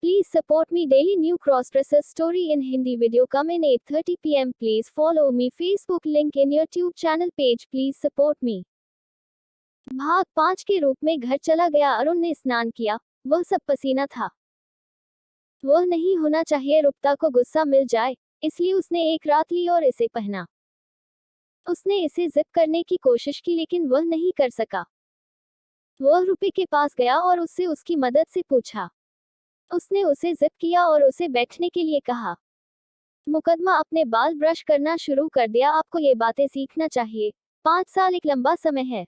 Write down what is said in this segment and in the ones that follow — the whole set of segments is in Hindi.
Please support me daily new cross-dresser story in Hindi video come in 8:30 p.m. Please follow me Facebook link in your YouTube channel page. Please support me. भाग 5 के रूप में घर चला गया। अरुण ने स्नान किया, वह सब पसीना था। वह नहीं होना चाहिए रुपता को गुस्सा मिल जाए, इसलिए उसने एक रात ली और इसे पहना। उसने इसे जिप करने की कोशिश की लेकिन वह नहीं कर सका। वह रुपे के पास गया और उससे उसकी मदद से पूछा। उसने उसे जिप किया और उसे बैठने के लिए कहा। मुकदमा अपने बाल ब्रश करना शुरू कर दिया। आपको ये बातें सीखना चाहिए। 5 साल एक लंबा समय है,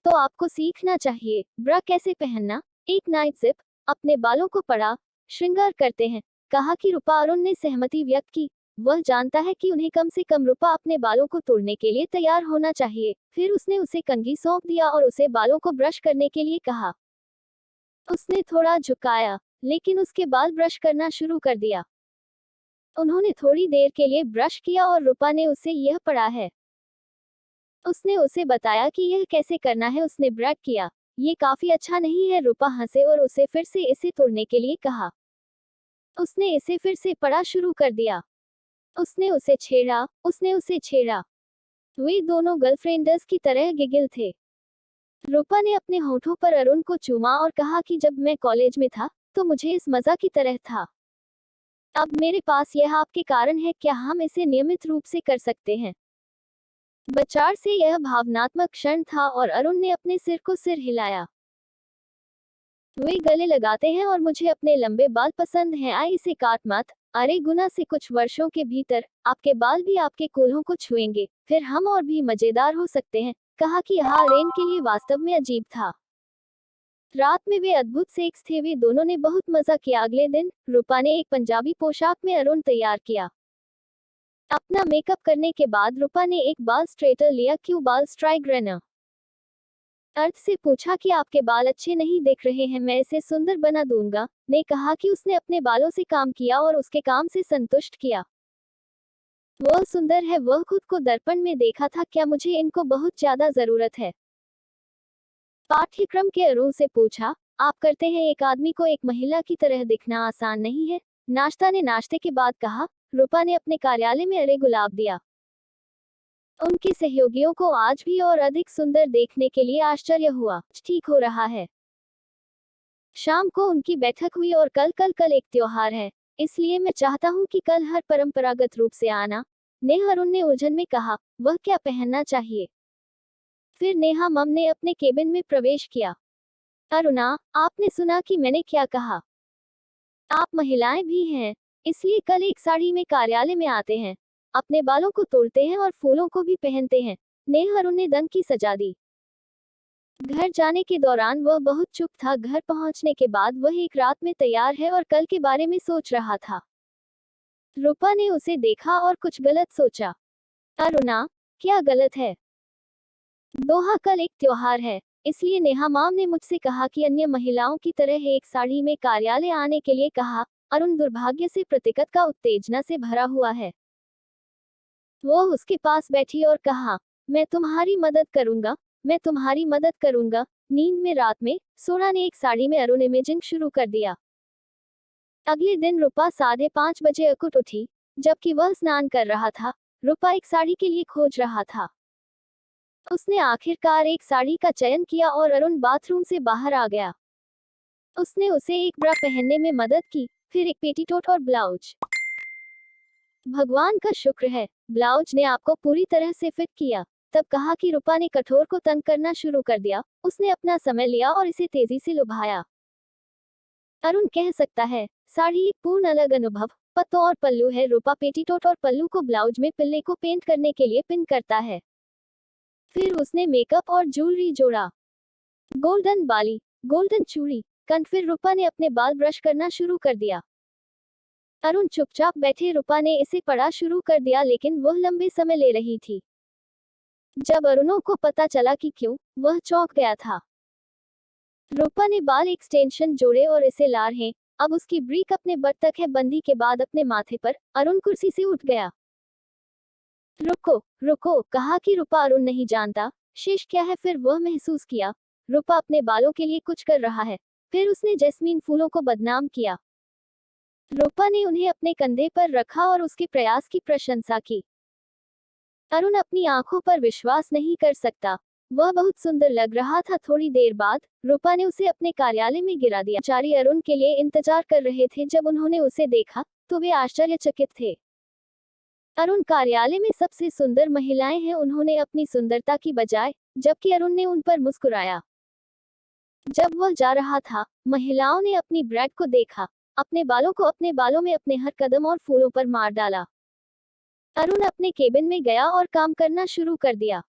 तो आपको सीखना चाहिए ब्रा कैसे पहनना। एक नाइट जिप अपने बालों को पड़ा श्रृंगार करते हैं, कहा कि रूपा। अरुण ने सहमति व्यक्त की। वह जानता है कि उन्हें कम से कम रूपा अपने बालों को तोड़ने के लिए तैयार होना चाहिए। फिर उसने उसे कंघी सौंप दिया और उसे बालों को ब्रश करने के लिए कहा। उसने थोड़ा झुकाया, लेकिन उसके बाल ब्रश करना शुरू कर दिया। उन्होंने थोड़ी देर के लिए ब्रश किया और रूपा ने उसे यह पढ़ा है। उसने उसे बताया कि यह कैसे करना है। उसने ब्रैक किया, ये काफी अच्छा नहीं है। रूपा हंसे और उसे फिर से इसे तोड़ने के लिए कहा। उसने इसे फिर से पढ़ा शुरू कर दिया। उसने उसे छेड़ा, उसने उसे छेड़ा। वे दोनों गर्लफ्रेंड्स की तरह गिगिल थे। रूपा ने अपने होठों पर अरुण को चूमा और कहा कि जब मैं कॉलेज में था तो मुझे इस मजा की तरह था। अब मेरे पास यह आपके कारण है, क्या हम इसे नियमित रूप से कर सकते हैं? बचार से यह भावनात्मक क्षण था और अरुण ने अपने सिर को सिर हिलाया। वे गले लगाते हैं और मुझे अपने लंबे बाल पसंद हैं। आई इसे काट मत। अरे गुना से कुछ वर्षों के भीतर आपके बाल भी आपके कूल्हों को छुएंगे, फिर हम और भी मजेदार हो सकते हैं। कहा कि यह रेन के लिए वास्तव में अजीब था। रात में वे अद्भुत सेक्स थे। वे दोनों ने बहुत मजा किया। अगले दिन रूपा ने एक पंजाबी पोशाक में अरुण तैयार किया। अपना मेकअप करने के बाद रूपा ने एक बाल स्ट्रेटर लिया। क्यों बाल स्ट्राइग्रेनर अर्थ से पूछा कि आपके बाल अच्छे नहीं दिख रहे हैं, मैं इसे सुंदर बना दूंगा। ने कहा कि उसने अपने बालों से काम किया और उसके काम से संतुष्ट किया। वह सुंदर है। वह खुद को दर्पण में देखा था। क्या मुझे इनको बहुत ज्यादा जरूरत है? पाठ्यक्रम के अरुण से पूछा, आप करते हैं? एक आदमी को एक महिला की तरह दिखना आसान नहीं है। नाश्ता ने नाश्ते के बाद कहा। रूपा ने अपने कार्यालय में अरे गुलाब दिया। उनके सहयोगियों को आज भी और अधिक सुंदर देखने के लिए आश्चर्य हुआ। ठीक हो रहा है। शाम को उनकी बैठक हुई और कल एक त्योहार है, इसलिए मैं चाहता हूं कि कल हर परंपरागत रूप से आना। नेहा अरुण ने उलझन में कहा, वह क्या पहनना चाहिए? फिर नेहा मम ने अपने केबिन में प्रवेश किया। अरुणा, आपने सुना कि मैंने क्या कहा? आप महिलाएं भी हैं, इसलिए कल एक साड़ी में कार्यालय में आते हैं, अपने बालों को तोड़ते हैं और फूलों को भी पहनते हैं। नेहा अरुण ने दम की सजा दी। घर जाने के दौरान वह बहुत चुप था। घर पहुंचने के बाद वह एक रात में तैयार है और कल के बारे में सोच रहा था। रूपा ने उसे देखा और कुछ गलत सोचा। अरुणा, क्या गलत है? दोहा, कल एक त्योहार है, इसलिए नेहा माम ने मुझसे कहा कि अन्य महिलाओं की तरह एक साड़ी में कार्यालय आने के लिए कहा। अरुण दुर्भाग्य से प्रतिकत का उत्तेजना से भरा हुआ है। वह उसके पास बैठी और कहा, मैं तुम्हारी मदद करूंगा, मैं तुम्हारी मदद करूंगा। नींद में रात में सोना ने एक साड़ी में अरुण इमेजिंग शुरू कर दिया। अगले दिन रूपा 5:30 बजे अकुट उठी, जबकि वह स्नान कर रहा था। रूपा एक साड़ी के लिए खोज रहा था। उसने आखिरकार एक साड़ी का चयन किया और अरुण बाथरूम से बाहर आ गया। उसने उसे एक ब्रा पहनने में मदद की, फिर एक पेटीकोट और ब्लाउज। भगवान का शुक्र है, ब्लाउज ने आपको पूरी तरह से फिट किया। तब कहा कि रूपा ने कठोर को तंग करना शुरू कर दिया। उसने अपना समय लिया और इसे तेजी से लुभाया। अरुण कह सकता है, साड़ी एक पूर्ण अलग अनुभव, पत्तों और पल्लू है। रूपा पेटीकोट और पल्लू को ब्लाउज में पिल्ले को पेंट करने के लिए पिन करता है। फिर उसने मेकअप और ज्वेलरी जोड़ा। गोल्डन बाली, गोल्डन चूड़ी, कंठ। फिर रूपा ने अपने बाल ब्रश करना शुरू कर दिया। अरुण चुपचाप बैठे। रूपा ने इसे पढ़ा शुरू कर दिया, लेकिन वह लंबे समय ले रही थी। जब अरुणों को पता चला कि क्यों, वह चौंक गया था। रूपा ने बाल एक्सटेंशन जोड़े और इसे लारहें। अब उसकी ब्रीक अपने बट तक है। बंदी के बाद अपने माथे पर। अरुण कुर्सी से उठ गया। रुको, रुको, कहा कि रूपा। अरुण नहीं जानता शेष क्या है। फिर वह महसूस किया, रूपा अपने बालों के लिए कुछ कर रहा है। फिर उसने जैस्मीन फूलों को बदनाम किया। रूपा ने उन्हें अपने कंधे पर रखा और उसके प्रयास की प्रशंसा की। अरुण अपनी आंखों पर विश्वास नहीं कर सकता। वह बहुत सुंदर लग रहा था। थोड़ी देर बाद रूपा ने उसे अपने कार्यालय में गिरा दिया। कर्मचारी अरुण के लिए इंतजार कर रहे थे। जब उन्होंने उसे देखा तो वे आश्चर्यचकित थे। अरुण कार्यालय में सबसे सुंदर महिलाएं हैं। उन्होंने अपनी सुंदरता की बजाय, जबकि अरुण ने उन पर मुस्कुराया। जब वह जा रहा था, महिलाओं ने अपनी ब्राइड को देखा, अपने बालों में अपने हर कदम और फूलों पर मार डाला। अरुण अपने केबिन में गया और काम करना शुरू कर दिया।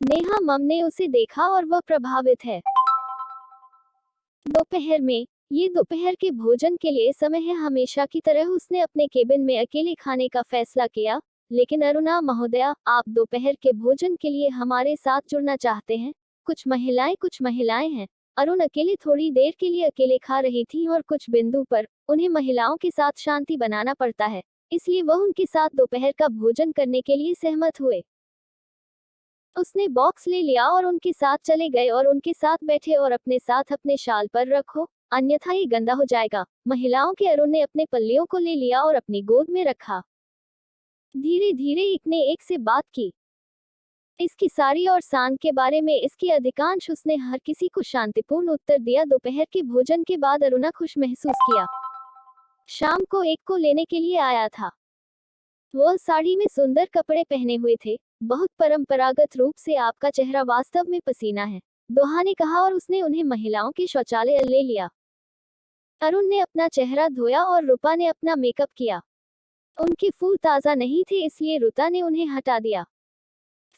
नेहा मम ने उसे देखा और वह प्रभावित है। दोपहर में, ये दोपहर के भोजन के लिए समय है। हमेशा की तरह उसने अपने केबिन में अकेले खाने का फैसला किया। लेकिन अरुणा महोदया, आप दोपहर के भोजन के लिए हमारे साथ जुड़ना चाहते हैं? कुछ महिलाएं हैं। अरुण अकेले थोड़ी देर के लिए अकेले खा रही थी और कुछ बिंदु पर उन्हें महिलाओं के साथ शांति बनाना पड़ता है, इसलिए वह उनके साथ दोपहर का भोजन करने के लिए सहमत हुए। उसने बॉक्स ले लिया और उनके साथ चले गए और उनके साथ बैठे और अपने साथ अपने शाल पर रखो, अन्यथा ये गंदा हो जाएगा। महिलाओं के अरुण ने अपने पल्लियों को ले लिया और अपनी गोद में रखा। धीरे धीरे एक ने एक से बात की। इसकी सारी और सांग के बारे में, इसकी अधिकांश। उसने हर किसी को शांतिपूर्ण उत्तर दिया। दोपहर के भोजन के बाद अरुणा खुश महसूस किया। शाम को एक को लेने के लिए आया था। वह साड़ी में सुंदर कपड़े पहने हुए थे, बहुत परंपरागत रूप से। आपका चेहरा वास्तव में पसीना है, दोहा ने कहा और उसने उन्हें महिलाओं के शौचालय ले लिया। अरुण ने अपना चेहरा धोया और रूपा ने अपना मेकअप किया। उनके फूल ताज़ा नहीं थे, इसलिए रूपा ने उन्हें हटा दिया।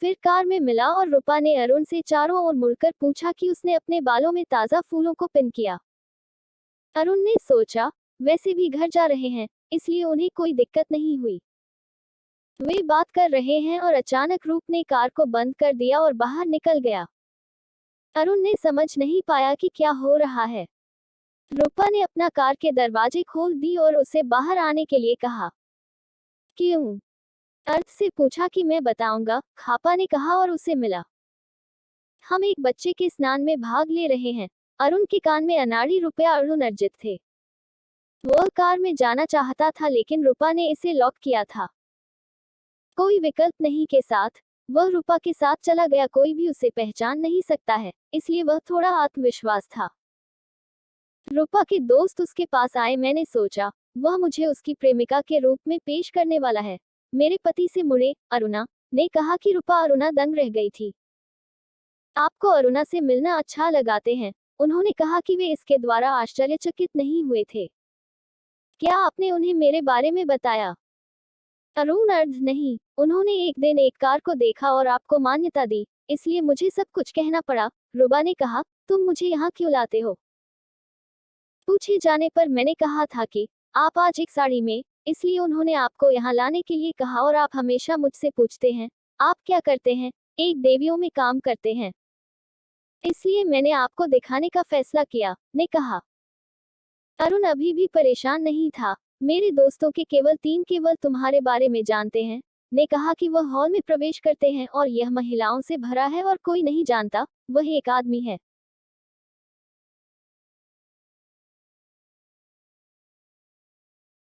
फिर कार में मिला और रूपा ने अरुण से चारों ओर मुड़कर पूछा कि उसने अपने बालों में ताज़ा फूलों को पिन किया। अरुण ने सोचा, वैसे भी घर जा रहे हैं, इसलिए उन्हें कोई दिक्कत नहीं हुई। वे बात कर रहे हैं और अचानक रूप ने कार को बंद कर दिया और बाहर निकल गया। अरुण ने समझ नहीं पाया कि क्या हो रहा है। रूपा ने अपना कार के दरवाजे खोल दी और उसे बाहर आने के लिए कहा। क्यों? अर्थ से पूछा कि मैं बताऊंगा, खापा ने कहा और उसे मिला। हम एक बच्चे के स्नान में भाग ले रहे हैं। अरुण के कान में अनाड़ी रुपया अरुण अर्जित थे। वह कार में जाना चाहता था लेकिन रूपा ने इसे लॉक किया था। कोई विकल्प नहीं के साथ वह रूपा के साथ चला गया। कोई भी उसे पहचान नहीं सकता है, इसलिए वह थोड़ा आत्मविश्वास था। रूपा के दोस्त उसके पास आए। मैंने सोचा, वह मुझे उसकी प्रेमिका के रूप में पेश करने वाला है। मेरे पति से मुड़े, अरुणा ने कहा कि रूपा। अरुणा दंग रह गई थी। आपको अरुणा से मिलना अच्छा लगाते हैं? उन्होंने कहा कि वे इसके द्वारा आश्चर्यचकित नहीं हुए थे। क्या आपने उन्हें मेरे बारे में बताया? अरुण अर्ध नहीं, उन्होंने एक दिन एक कार को देखा और आपको मान्यता दी, इसलिए मुझे सब कुछ कहना पड़ा। रूबा ने कहा, तुम मुझे यहाँ क्यों लाते हो? पूछे जाने पर मैंने कहा था कि आप आज एक साड़ी में, इसलिए उन्होंने आपको यहाँ लाने के लिए कहा। और आप हमेशा मुझसे पूछते हैं, आप क्या करते हैं? एक देवियों में काम करते हैं, इसलिए मैंने आपको दिखाने का फैसला किया, ने कहा। अरुण अभी भी परेशान नहीं था। मेरे दोस्तों के केवल तुम्हारे बारे में जानते हैं, ने कहा कि वह हॉल में प्रवेश करते हैं और यह महिलाओं से भरा है और कोई नहीं जानता, वह एक आदमी है।